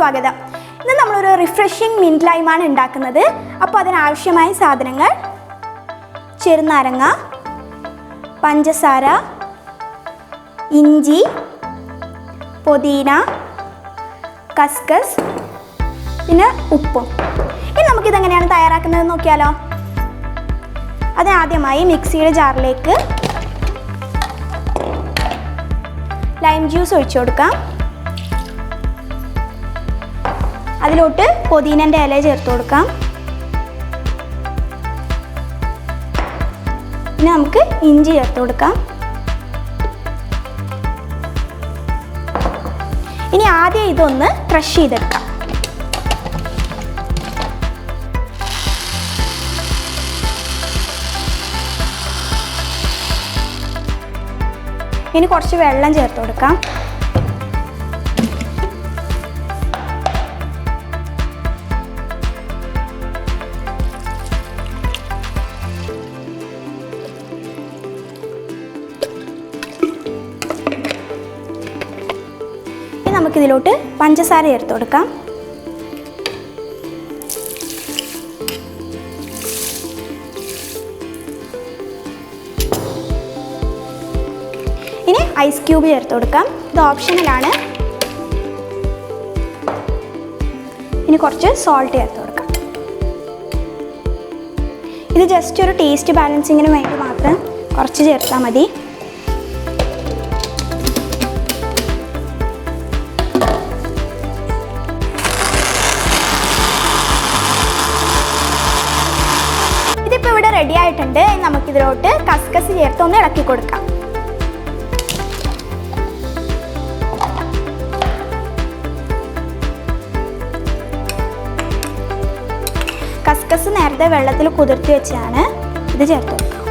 സ്വാഗതം. ഇന്ന് നമ്മളൊരു റിഫ്രഷിംഗ് മിന്റ് ലൈമാണ് ഉണ്ടാക്കുന്നത്. അപ്പോൾ അതിനാവശ്യമായ സാധനങ്ങൾ: ചെറുനാരങ്ങ, പഞ്ചസാര, ഇഞ്ചി, പുതിന, കസ്കസ്, പിന്നെ ഉപ്പും. ഇനി നമുക്കിതെങ്ങനെയാണ് തയ്യാറാക്കുന്നത് നോക്കിയാലോ. അതിനാദ്യമായി മിക്സിയുടെ ജാറിലേക്ക് ലൈം ജ്യൂസ് ഒഴിച്ചു കൊടുക്കാം. അതിലോട്ട് പുതിനൻ്റെ ഇല ചേർത്ത് കൊടുക്കാം. പിന്നെ നമുക്ക് ഇഞ്ചി ചേർത്ത് കൊടുക്കാം. ഇനി ആദ്യം ഇതൊന്ന് ക്രഷ് ചെയ്തെടുക്കാം. ഇനി കുറച്ച് വെള്ളം ചേർത്ത് കൊടുക്കാം. ഇനി നമുക്കിതിലോട്ട് പഞ്ചസാര ചേർത്ത് കൊടുക്കാം. ഇനി ഐസ് ക്യൂബ് ചേർത്ത് കൊടുക്കാം. ഇത് ഓപ്ഷണലാണ്. ഇനി കുറച്ച് സോൾട്ട് ചേർത്ത് കൊടുക്കാം. ഇത് ജസ്റ്റ് ഒരു ടേസ്റ്റ് ബാലൻസിങ്ങിന് വേണ്ടി മാത്രം കുറച്ച് ചേർത്താൽ മതി. ഇതിപ്പോൾ ഇവിടെ റെഡി ആയിട്ടുണ്ട്. നമുക്കിതിലോട്ട് കസ്കസ് ചേർത്ത് ഒന്ന് ഇളക്കി കൊടുക്കാം. കസ്കസ് നേരത്തെ വെള്ളത്തിൽ കുതിർത്തി വെച്ചാണ്. ഇത് ചേർത്ത് കൊടുക്കാം.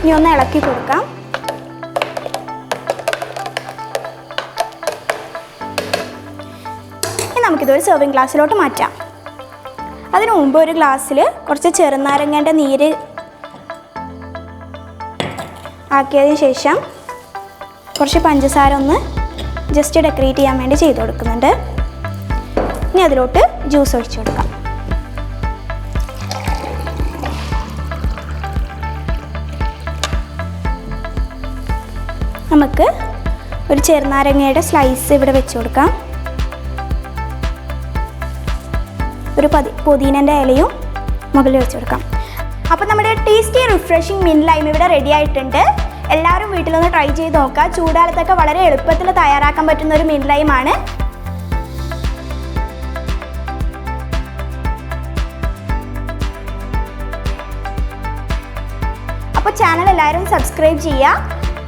ഇനി ഒന്ന് ഇളക്കി കൊടുക്കാം. ഇനി നമുക്കിതൊരു സെർവിങ് ഗ്ലാസ്സിലോട്ട് മാറ്റാം. അതിനു മുമ്പ് ഒരു ഗ്ലാസ്സിൽ കുറച്ച് ചെറുനാരങ്ങേൻ്റെ നീര് ആക്കിയതിന് ശേഷം കുറച്ച് പഞ്ചസാര ഒന്ന് ജസ്റ്റ് ഡെക്കറേറ്റ് ചെയ്യാൻ വേണ്ടി ചെയ്ത് കൊടുക്കുന്നുണ്ട്. ഇനി അതിലോട്ട് ജ്യൂസ് ഒഴിച്ചു കൊടുക്കാം. നമുക്ക് ഒരു ചെറുനാരങ്ങയുടെ സ്ലൈസ് ഇവിടെ വെച്ച് കൊടുക്കാം. ഒരു പുതിനൻ്റെ ഇലയും മുകളിൽ വെച്ച് കൊടുക്കാം. അപ്പോൾ നമ്മുടെ ടേസ്റ്റി റിഫ്രഷിംഗ് മിന്റ് ലൈം ഇവിടെ റെഡി ആയിട്ടുണ്ട്. എല്ലാവരും വീട്ടിലൊന്ന് ട്രൈ ചെയ്ത് നോക്കുക. ചൂടുകാലത്തൊക്കെ വളരെ എളുപ്പത്തിൽ തയ്യാറാക്കാൻ പറ്റുന്ന ഒരു മിന്റ് ലൈമാണ്. അപ്പോൾ ചാനൽ എല്ലാവരും സബ്സ്ക്രൈബ് ചെയ്യുക,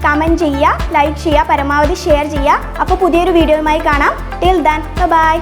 കമൻറ്റ് ചെയ്യുക, ലൈക്ക് ചെയ്യുക, പരമാവധി ഷെയർ ചെയ്യുക. അപ്പോൾ പുതിയൊരു വീഡിയോയുമായി കാണാം. Till then bye.